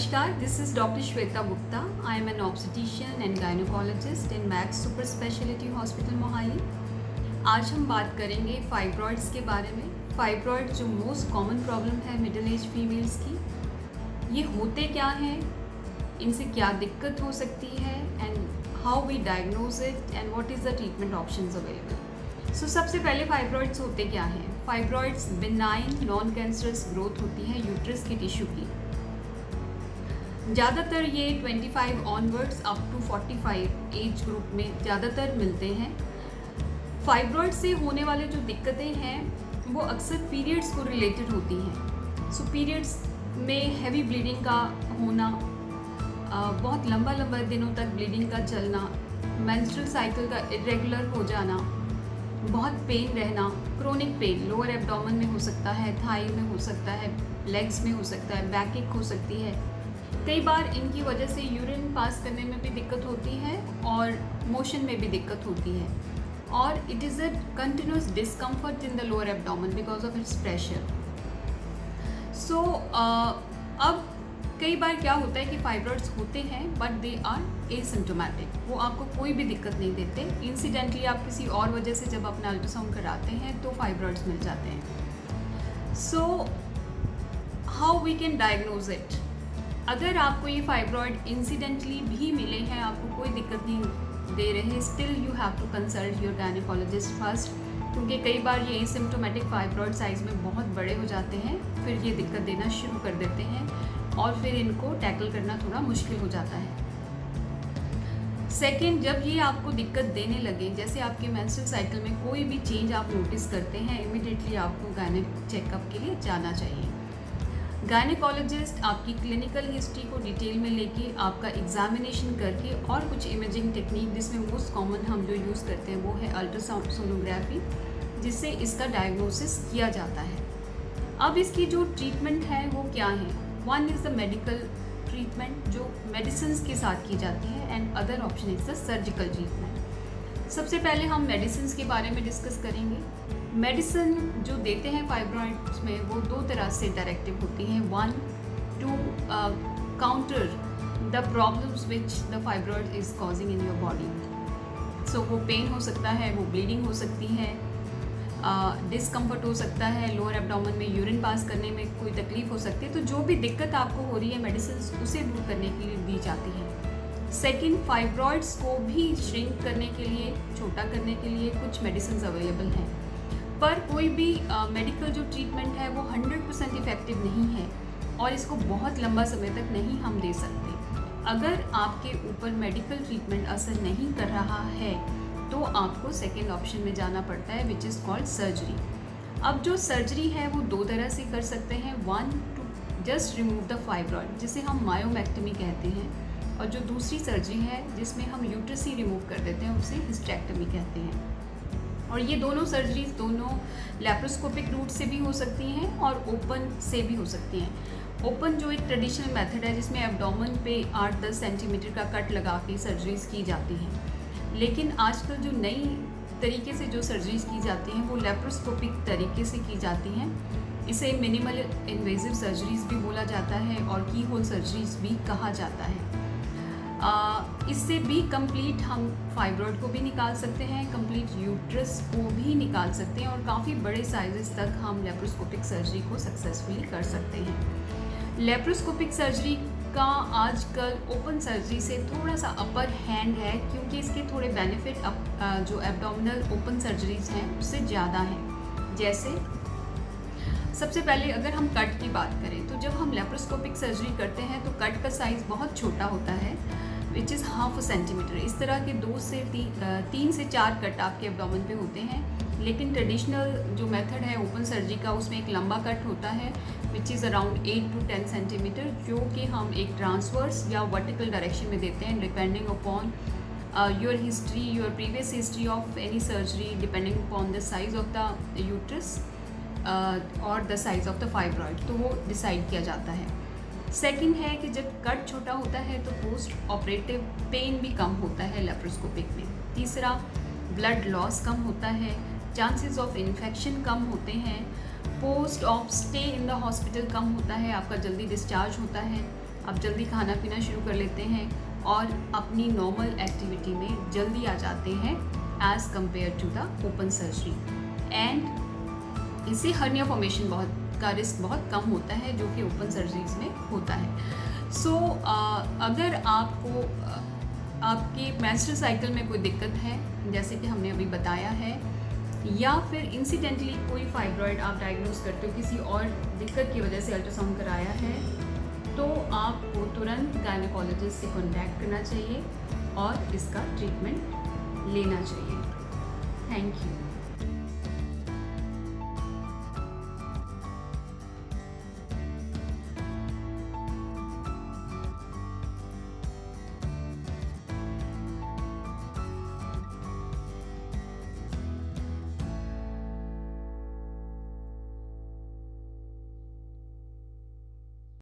Namaskar, this is Dr. Shweta Gupta. I am an obstetrician and gynecologist in Max Super Specialty Hospital Mohali. आज हम बात करेंगे fibroids के बारे में। फाइब्रॉइड जो मोस्ट कॉमन प्रॉब्लम है मिडिल एज फीमेल्स की, ये होते क्या हैं, इनसे क्या दिक्कत हो सकती है and how we diagnose it and what is the treatment options available. So सबसे पहले फाइब्रॉइड्स होते क्या हैं। Fibroids benign non cancerous growth होती है यूट्रस की टिश्यू की। ज़्यादातर ये 25 onwards up to 45 age group में ज़्यादातर मिलते हैं। फाइब्रॉइड से होने वाले जो दिक्कतें हैं वो अक्सर पीरियड्स को रिलेटेड होती हैं। सो पीरियड्स में हैवी ब्लीडिंग का होना, बहुत लंबा दिनों तक ब्लीडिंग का चलना, मेंस्ट्रुअल साइकिल का इरेगुलर हो जाना, बहुत पेन रहना, क्रोनिक पेन लोअर एब्डोमेन में हो सकता है, थाई में हो सकता है, लेग्स में हो सकता है, बैक एक हो सकती है। कई बार इनकी वजह से यूरिन पास करने में भी दिक्कत होती है और मोशन में भी दिक्कत होती है, और it is a continuous discomfort in the lower abdomen because of its pressure. So अब कई बार क्या होता है कि फाइब्रॉइड्स होते हैं बट दे आर एसिम्प्टोमेटिक, वो आपको कोई भी दिक्कत नहीं देते। इंसिडेंटली आप किसी और वजह से जब अपना अल्ट्रासाउंड कराते हैं तो फाइब्रॉइड्स मिल जाते हैं। So how we can diagnose it. अगर आपको ये फाइब्रॉइड इंसिडेंटली भी मिले हैं, आपको कोई दिक्कत नहीं दे रहे, still you have to consult your gynaecologist first, क्योंकि कई बार ये एसिम्प्टोमेटिक फाइब्रॉइड साइज़ में बहुत बड़े हो जाते हैं, फिर ये दिक्कत देना शुरू कर देते हैं और फिर इनको टैकल करना थोड़ा मुश्किल हो जाता है। सेकेंड, जब ये आपको दिक्कत देने लगे, जैसे आपके मेंस्ट्रुअल साइकिल में कोई भी चेंज आप नोटिस करते हैं, इमीडिएटली आपको गायनेक चेकअप के लिए जाना चाहिए। गायनेकोलॉजिस्ट आपकी क्लिनिकल हिस्ट्री को डिटेल में लेके आपका एग्जामिनेशन करके और कुछ इमेजिंग टेक्निक, जिसमें मोस्ट कॉमन हम जो यूज़ करते हैं वो है अल्ट्रासाउंड सोनोग्राफी, जिससे इसका डायग्नोसिस किया जाता है। अब इसकी जो ट्रीटमेंट है वो क्या है। One is the medical treatment जो मेडिसिन के साथ की जाती है, and other option is the surgical treatment. सबसे पहले हम मेडिसिन के बारे में डिस्कस करेंगे। मेडिसिन जो देते हैं फाइब्रॉइड्स में वो दो तरह से डायरेक्टिव होती हैं। One, two counter the problems which the fibroid is causing in your body. So वो पेन हो सकता है, वो ब्लीडिंग हो सकती है, डिस्कम्फर्ट हो सकता है, लोअर एब्डोमेन में यूरिन पास करने में कोई तकलीफ हो सकती है। तो जो भी दिक्कत आपको हो रही है मेडिसिन उसे दूर करने के लिए दी जाती है। सेकेंड, फाइब्रॉइड्स को भी श्रिंक करने के लिए, छोटा करने के लिए कुछ मेडिसिन अवेलेबल हैं, पर कोई भी मेडिकल जो ट्रीटमेंट है वो 100% इफ़ेक्टिव नहीं है और इसको बहुत लंबा समय तक नहीं हम दे सकते। अगर आपके ऊपर मेडिकल ट्रीटमेंट असर नहीं कर रहा है तो आपको सेकेंड ऑप्शन में जाना पड़ता है, विच इज़ कॉल्ड सर्जरी। अब जो सर्जरी है वो दो तरह से कर सकते हैं। One, two just remove the fibroid, जिसे हम मायोमेक्टमी कहते हैं, और जो दूसरी सर्जरी है जिसमें हम यूट्रस ही रिमूव कर देते हैं, उसे हिस्टेक्टमी कहते हैं। और ये दोनों सर्जरीज दोनों लैप्रोस्कोपिक रूट से भी हो सकती हैं और ओपन से भी हो सकती हैं। ओपन जो एक ट्रेडिशनल मेथड है जिसमें एब्डोमेन पे 8-10 सेंटीमीटर का कट लगा के सर्जरीज की जाती हैं, लेकिन आजकल जो नई तरीके से जो सर्जरीज की जाती हैं वो लैप्रोस्कोपिक तरीके से की जाती हैं। इसे मिनिमल इन्वेजिव सर्जरीज भी बोला जाता है और की होल सर्जरीज भी कहा जाता है। इससे भी कंप्लीट हम फाइब्रॉइड को भी निकाल सकते हैं, कंप्लीट यूट्रस को भी निकाल सकते हैं, और काफ़ी बड़े साइजेस तक हम लेप्रोस्कोपिक सर्जरी को सक्सेसफुली कर सकते हैं। लेप्रोस्कोपिक सर्जरी का आजकल ओपन सर्जरी से थोड़ा सा अपर हैंड है, क्योंकि इसके थोड़े बेनिफिट जो एब्डोमिनल ओपन सर्जरीज हैं उससे ज़्यादा हैं। जैसे सबसे पहले अगर हम कट की बात करें तो जब हम लेप्रोस्कोपिक सर्जरी करते हैं तो कट का साइज़ बहुत छोटा होता है, विच इज़ 1/2 सेंटीमीटर। इस तरह के 2 से 3 से 4 कट आपके एब्डोमेन पे होते हैं, लेकिन ट्रेडिशनल जो मेथड है ओपन सर्जरी का उसमें एक लंबा कट होता है which is around 8 to 10 centimetre, जो कि हम एक ट्रांसवर्स या वर्टिकल डायरेक्शन में देते हैं, depending upon your history, your previous history of any surgery, depending upon the size of the uterus और the size of the fibroid, तो वो डिसाइड किया जाता है। सेकंड है कि जब कट छोटा होता है तो पोस्ट ऑपरेटिव पेन भी कम होता है लेप्रोस्कोपिक में। तीसरा, ब्लड लॉस कम होता है, चांसेस ऑफ इन्फेक्शन कम होते हैं, post of stay in the hospital कम होता है, आपका जल्दी डिस्चार्ज होता है, आप जल्दी खाना पीना शुरू कर लेते हैं और अपनी नॉर्मल एक्टिविटी में जल्दी आ जाते हैं as compare to the open surgery. And इससे हर्निया फॉर्मेशन का रिस्क बहुत कम होता है जो कि ओपन सर्जरीज में होता है। सो अगर आपको आपके मेंस्ट्रुअल साइकिल में कोई दिक्कत है, जैसे कि हमने अभी बताया है, या फिर इंसिडेंटली कोई फाइब्रॉइड आप डायग्नोज करते हो किसी और दिक्कत की वजह से अल्ट्रासाउंड कराया है, तो आपको तुरंत गायनेकोलॉजिस्ट से कॉन्टैक्ट करना चाहिए और इसका ट्रीटमेंट लेना चाहिए। Thank you.